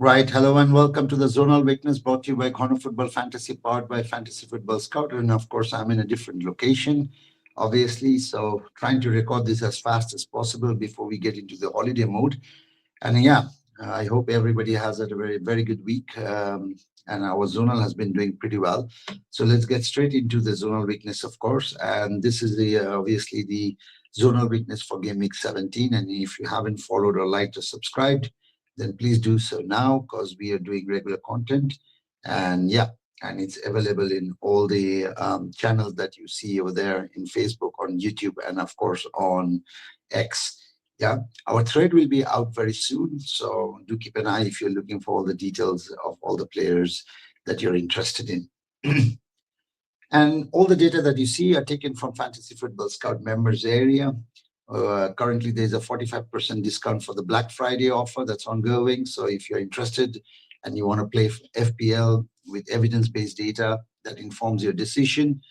Right. Hello and welcome to the Zonal Weakness brought to you by Corner Football Fantasy, powered by Fantasy Football Scout. And of course, I'm in a different location, obviously. So trying to record this as fast as possible before we get into the holiday mode. And yeah, I hope everybody has had a very good week. And our Zonal has been doing pretty well. So let's get straight into the Zonal Weakness, of course. And this is the obviously the Zonal Weakness for Game Week 17. And if you haven't followed or liked or subscribed, then please do so now because we are doing regular content. And yeah, and it's available in all the channels that you see over there in Facebook, on YouTube, and of course on X. Yeah, our thread will be out very soon. So do keep an eye if you're looking for all the details of all the players that you're interested in. And all the data that you see are taken from Fantasy Football Scout members area. Currently, there's a 45% discount for the Black Friday offer that's ongoing. So if you're interested and you want to play FPL with evidence-based data that informs your decision,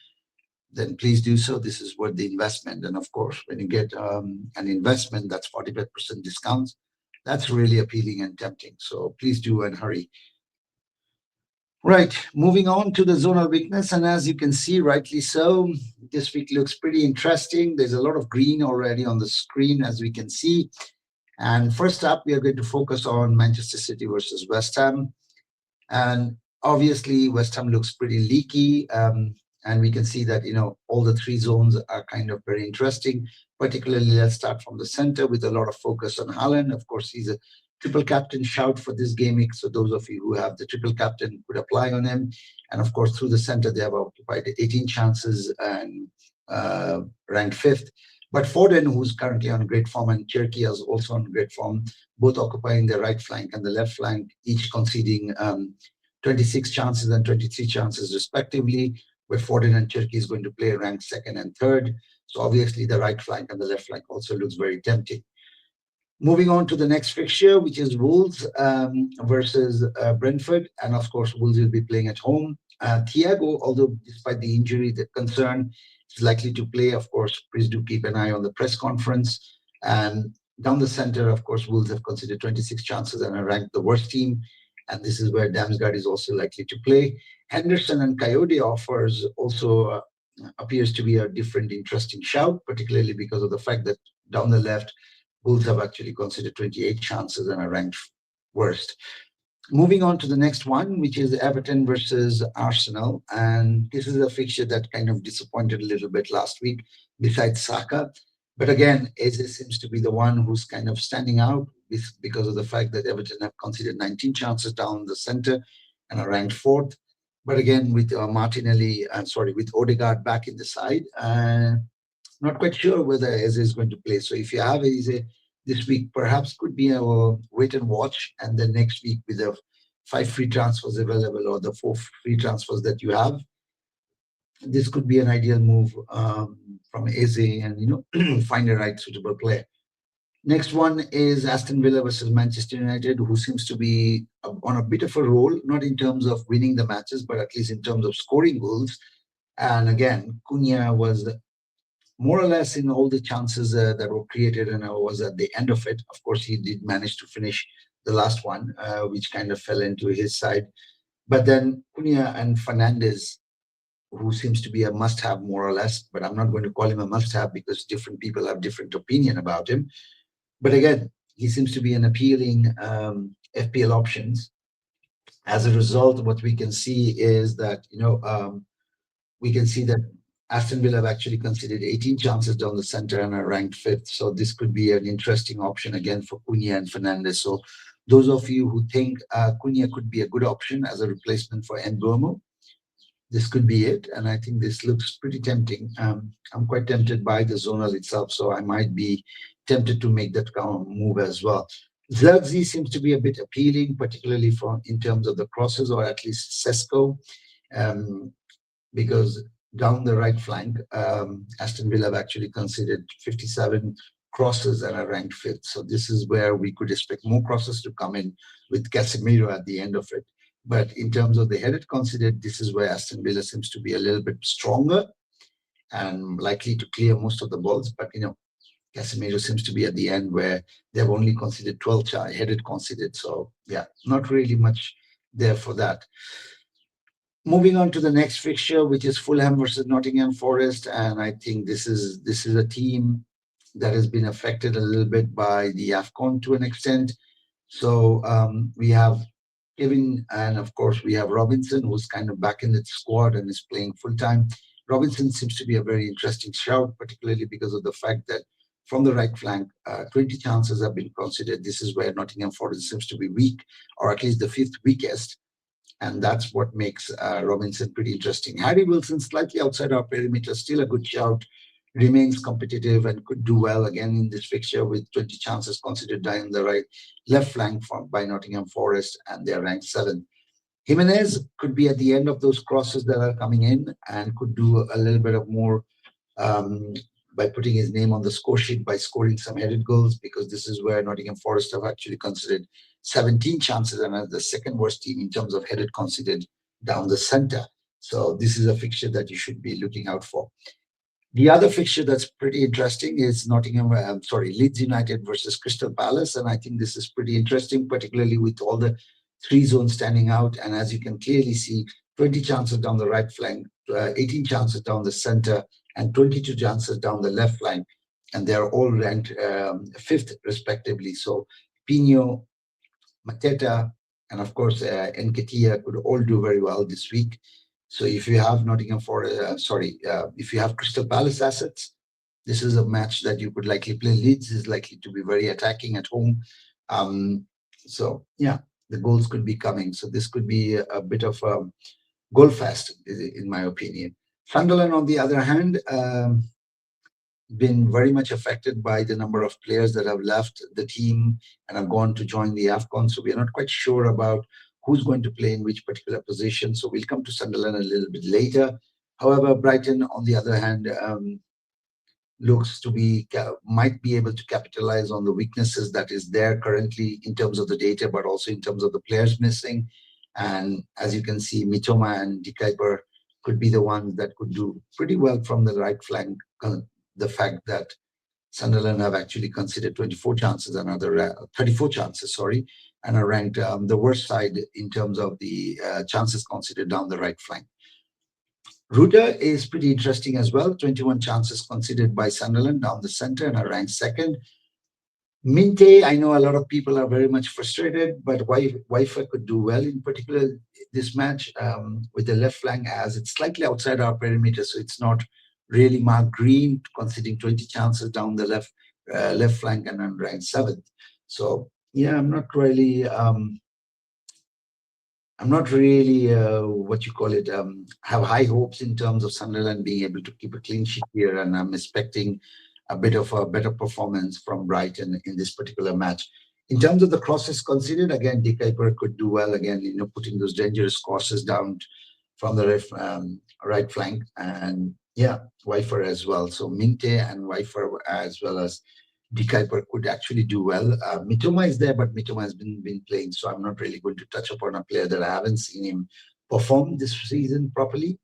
then please do so. This is worth the investment. And of course, when you get an investment that's 45% discounts, that's really appealing and tempting. So please do and hurry. Right, moving on to the zonal weakness. And as you can see, rightly so, this week looks pretty interesting. There's a lot of green already on the screen, as we can see. And first up, we are going to focus on Manchester City versus West Ham. And obviously, West Ham looks pretty leaky. And we can see that, all the three zones are kind of very interesting. Particularly, let's start from the center with a lot of focus on Haaland. Of course, he's a triple captain shout for this game week. So those of you who have the triple captain could apply on him. And of course, through the center, they have occupied 18 chances and ranked fifth. But Foden, who's currently on great form, and Cherki is also on great form, both occupying the right flank and the left flank, each conceding 26 chances and 23 chances respectively, where Foden and Cherki is going to play ranked second and third. So obviously the right flank and the left flank also looks very tempting. Moving on to the next fixture, which is Wolves versus Brentford. And of course, Wolves will be playing at home. Thiago, although despite the injury, the concern, is likely to play. Of course, please do keep an eye on the press conference. And down the center, of course, Wolves have considered 26 chances and are ranked the worst team. And this is where Damsgaard is also likely to play. Henderson and Coyote offers also appears to be a different, interesting shout, particularly because of the fact that down the left, Bulls have actually considered 28 chances and are ranked worst. Moving on to the next one, which is Everton versus Arsenal. And this is a fixture that kind of disappointed a little bit last week, besides Saka. But again, Eze seems to be the one who's kind of standing out because of the fact that Everton have considered 19 chances down the center and are ranked fourth. But again, with with Odegaard back in the side, not quite sure whether Eze is going to play. So if you have Eze this week, perhaps could be a wait and watch, and then next week with the 5 free transfers available or the 4 free transfers that you have, this could be an ideal move from Eze and find a right suitable player. Next one is Aston Villa versus Manchester United, who seems to be on a bit of a roll, not in terms of winning the matches, but at least in terms of scoring goals. And again, Cunha was more or less in all the chances that were created and was at the end of it. Of course, he did manage to finish the last one, which kind of fell into his side. But then Cunha and Fernandes, who seems to be a must-have more or less, but I'm not going to call him a must-have because different people have different opinion about him. But again, he seems to be an appealing FPL options. As a result, what we can see is that, we can see that Aston Villa have actually considered 18 chances down the center and are ranked fifth. So this could be an interesting option again for Cunha and Fernandes. So those of you who think Cunha could be a good option as a replacement for Mbeumo, this could be it. And I think this looks pretty tempting. I'm quite tempted by the zonal itself, so I might be tempted to make that kind of move as well. 𝐙𝐨𝐧𝐚𝐥 seems to be a bit appealing, particularly in terms of the crosses, or at least Sesko, because down the right flank, Aston Villa have actually considered 57 crosses and are ranked fifth. So this is where we could expect more crosses to come in with Casemiro at the end of it. But in terms of the headed considered, this is where Aston Villa seems to be a little bit stronger and likely to clear most of the balls. But, Casemiro seems to be at the end where they've only conceded 12 headed conceded. So yeah, not really much there for that. Moving on to the next fixture, which is Fulham versus Nottingham Forest, and I think this is a team that has been affected a little bit by the AFCON to an extent. So we have Kevin, and of course we have Robinson, who's kind of back in the squad and is playing full time. Robinson seems to be a very interesting shout, particularly because of the fact that from the right flank, 20 chances have been considered. This is where Nottingham Forest seems to be weak, or at least the fifth weakest. And that's what makes Robinson pretty interesting. Harry Wilson, slightly outside our perimeter, still a good shout, remains competitive and could do well again in this fixture with 20 chances considered down the left flank by Nottingham Forest, and they're ranked 7th. Jimenez could be at the end of those crosses that are coming in and could do a little bit of more by putting his name on the score sheet by scoring some headed goals, because this is where Nottingham Forest have actually considered 17 chances and are the second worst team in terms of headed conceded down the center. So this is a fixture that you should be looking out for. The other fixture that's pretty interesting is Leeds United versus Crystal Palace. And I think this is pretty interesting, particularly with all the 3 zones standing out. And as you can clearly see, 20 chances down the right flank, 18 chances down the center, and 22 chances down the left flank. And they're all ranked 5th, respectively. So Pino, Mateta, and of course, Nketiah could all do very well this week. So if you have if you have Crystal Palace assets, this is a match that you could likely play. Leeds is likely to be very attacking at home. So yeah, the goals could be coming. So this could be a bit of a goal fest, in my opinion. Sunderland, on the other hand, been very much affected by the number of players that have left the team and have gone to join the AFCON. So we are not quite sure about who's going to play in which particular position. So we'll come to Sunderland a little bit later. However, Brighton, on the other hand, looks to might be able to capitalize on the weaknesses that is there currently in terms of the data, but also in terms of the players missing. And as you can see, Mitoma and 𝐸𝐸 could be the ones that could do pretty well from the right flank. The fact that Sunderland have actually considered 24 chances, 34 chances, and are ranked the worst side in terms of the chances considered down the right flank. Ruda is pretty interesting as well. 21 chances considered by Sunderland down the center and are ranked 2nd. Minte, I know a lot of people are very much frustrated, but Wi-Fi could do well in particular this match with the left flank, as it's slightly outside our perimeter, so it's not really marked green, considering 20 chances down the left flank and then ranked 7th. So yeah, I'm not really have high hopes in terms of Sunderland being able to keep a clean sheet here, and I'm expecting a bit of a better performance from Brighton in this particular match. In terms of the crosses considered, again, 𝐸𝐸 could do well again, putting those dangerous crosses down from the right flank, and yeah, Wi-Fi as well. So Minte and Wi-Fi as well as 𝐸𝐸 could actually do well. Mitoma is there, but Mitoma has been playing, so I'm not really going to touch upon a player that I haven't seen him perform this season properly.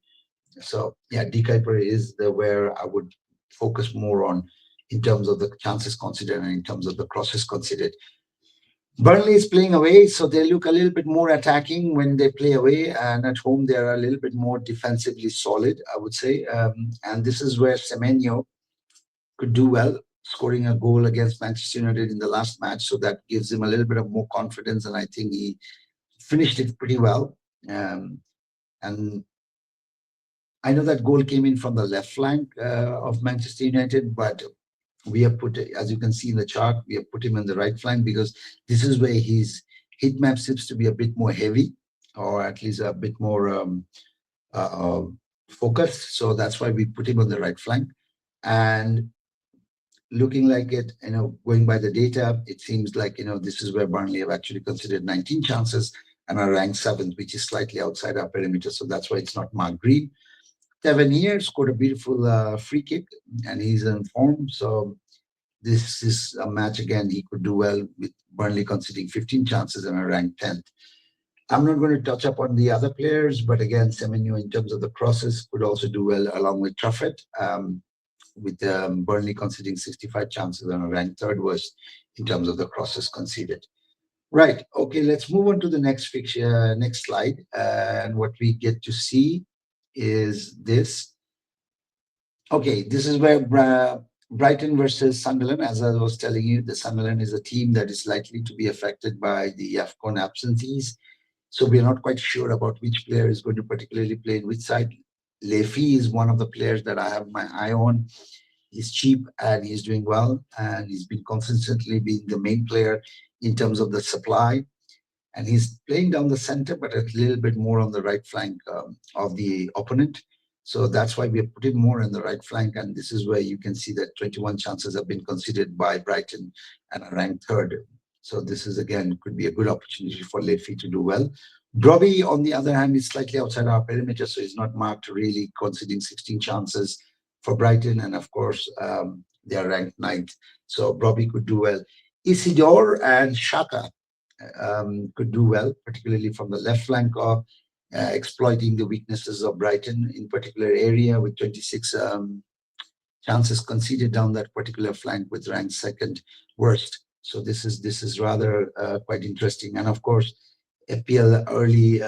So yeah, 𝐸𝐸 is where I would focus more on in terms of the chances considered and in terms of the crosses considered. Burnley is playing away, so they look a little bit more attacking when they play away, and at home they are a little bit more defensively solid, I would say. And this is where Semenyo could do well, scoring a goal against Manchester United in the last match. So that gives him a little bit of more confidence, and I think he finished it pretty well. And I know that goal came in from the left flank of Manchester United, but we have put, as you can see in the chart, we have put him in the right flank because this is where his hit map seems to be a bit more heavy, or at least a bit more focused. So that's why we put him on the right flank. And looking like it, going by the data, it seems like, this is where Burnley have actually considered 19 chances and are ranked 7th, which is slightly outside our perimeter. So that's why it's not marked green. Tavernier scored a beautiful free kick, and he's in form. So this is a match, again, he could do well with Burnley conceding 15 chances and are ranked 10th. I'm not going to touch up on the other players, but again, Semenyo, in terms of the crosses, could also do well along with Truffett. with Burnley conceding 65 chances and a ranked third worst in terms of the crosses conceded. Right. Okay, let's move on to the next fixture, next slide. And what we get to see is this. Okay, this is where Brighton versus Sunderland. As I was telling you, the Sunderland is a team that is likely to be affected by the AFCON absentees. So we are not quite sure about which player is going to particularly play in which side. 𝐿𝐴𝐵 is one of the players that I have my eye on. He's cheap and he's doing well, and he's been consistently being the main player in terms of the supply. And he's playing down the center, but a little bit more on the right flank of the opponent. So that's why we have put him more on the right flank. And this is where you can see that 21 chances have been considered by Brighton and are ranked third. So this is, again, could be a good opportunity for 𝐿𝐴𝐵 to do well. Brobbey, on the other hand, is slightly outside our perimeter, so he's not marked, really conceding 16 chances for Brighton. And of course, they are ranked 9th. So Brobbey could do well. Isidore and Xhaka could do well, particularly from the left flank, of exploiting the weaknesses of Brighton in particular area, with 26 chances conceded down that particular flank, with ranked second worst. So this is rather quite interesting. And of course, FPL early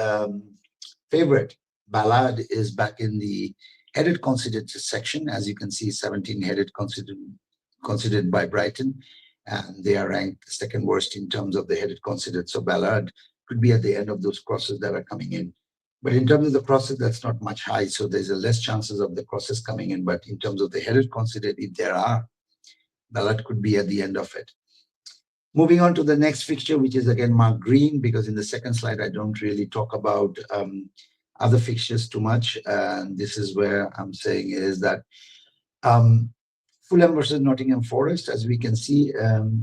favorite Ballard is back in the headed conceded section. As you can see, 17 headed considered by Brighton, and they are ranked second worst in terms of the headed considered. So Ballard could be at the end of those crosses that are coming in. But in terms of the crosses, that's not much high. So there's a less chances of the crosses coming in. But in terms of the headed considered, if there are, Ballard could be at the end of it. Moving on to the next fixture, which is again marked green, because in the second slide, I don't really talk about other fixtures too much. And this is where I'm saying is that Fulham versus Nottingham Forest, as we can see,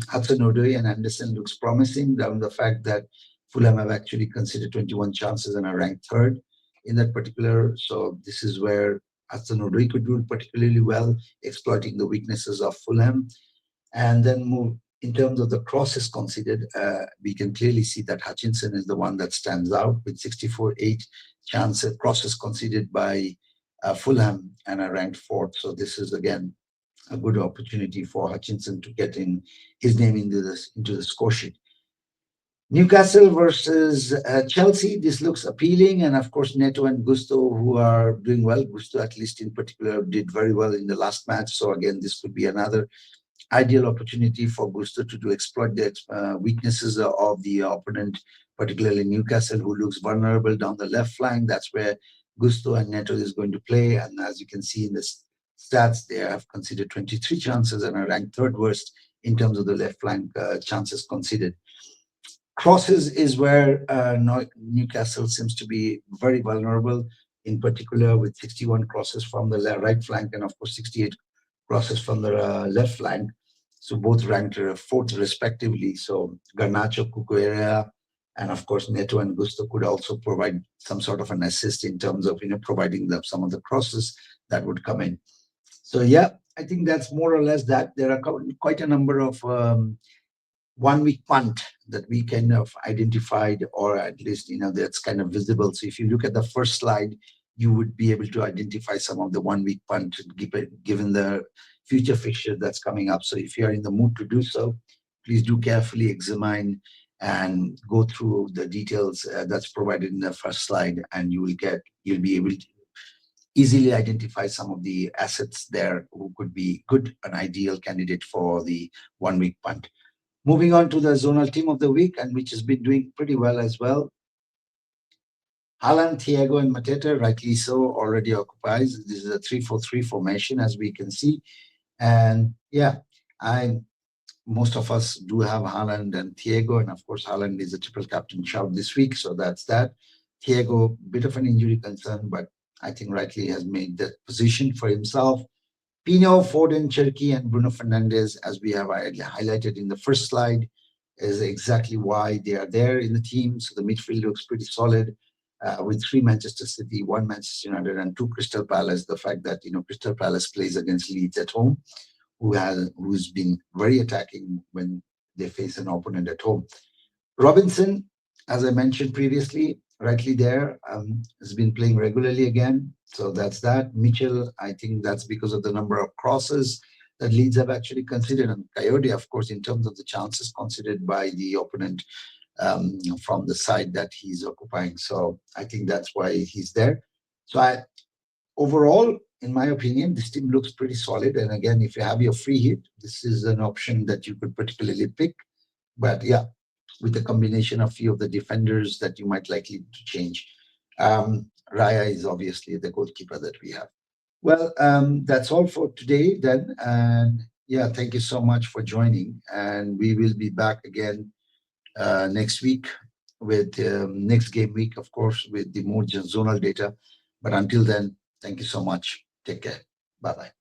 Hudson-Odoi and Anderson looks promising, down the fact that Fulham have actually considered 21 chances and are ranked third in that particular. So this is where Hudson-Odoi could do particularly well, exploiting the weaknesses of Fulham. And then move in terms of the crosses conceded, we can clearly see that Hutchinson is the one that stands out with 64-8 chances crosses conceded by Fulham and are ranked fourth. So this is again a good opportunity for Hutchinson to get in his name into the score sheet. Newcastle versus Chelsea. This looks appealing, and of course Neto and Gusto, who are doing well. Gusto, at least in particular, did very well in the last match. So again, this could be another ideal opportunity for Gusto to exploit the weaknesses of the opponent, particularly Newcastle, who looks vulnerable down the left flank. That's where Gusto and Neto is going to play. And as you can see in the stats, they have considered 23 chances and are ranked third worst in terms of the left flank chances conceded. Crosses is where Newcastle seems to be very vulnerable, in particular with 61 crosses from the right flank and of course 68 crosses from the left flank. So both ranked fourth respectively. So Garnacho, Cucurella, and of course Neto and Gusto could also provide some sort of an assist in terms of providing some of the crosses that would come in. So yeah, I think that's more or less that. There are quite a number of 1 week punt that we kind of identified, or at least that's kind of visible. So if you look at the first slide, you would be able to identify some of the 1 week punt given the future fixture that's coming up. So if you're in the mood to do so, please do carefully examine and go through the details that's provided in the first slide, and you'll be able to easily identify some of the assets there who could be good, an ideal candidate for the 1 week punt. Moving on to the zonal team of the week, and which has been doing pretty well as well. Haaland, Thiago, and Mateta, rightly so, already occupies. This is a 3-4-3 formation, as we can see. And yeah, most of us do have Haaland and Thiago, and of course Haaland is a triple captain shout this week, so that's that. Thiago, bit of an injury concern, but I think rightly has made that position for himself. Pino, Foden, Cherki, and Bruno Fernandes, as we have highlighted in the first slide, is exactly why they are there in the team. So the midfield looks pretty solid, with 3 Manchester City, 1 Manchester United, and 2 Crystal Palace. The fact that Crystal Palace plays against Leeds at home, who's been very attacking when they face an opponent at home. Robinson, as I mentioned previously, rightly there, has been playing regularly again. So that's that. Mitchell, I think that's because of the number of crosses that Leeds have actually considered. And Coyote, of course, in terms of the chances considered by the opponent from the side that he's occupying. So I think that's why he's there. So overall, in my opinion, this team looks pretty solid. And again, if you have your free hit, this is an option that you could particularly pick. But yeah, with a combination of few of the defenders that you might likely to change. Raya is obviously the goalkeeper that we have. Well, that's all for today then. And yeah, thank you so much for joining. And we will be back again next week with next game week, of course, with the more zonal data. But until then, thank you so much. Take care. Bye-bye.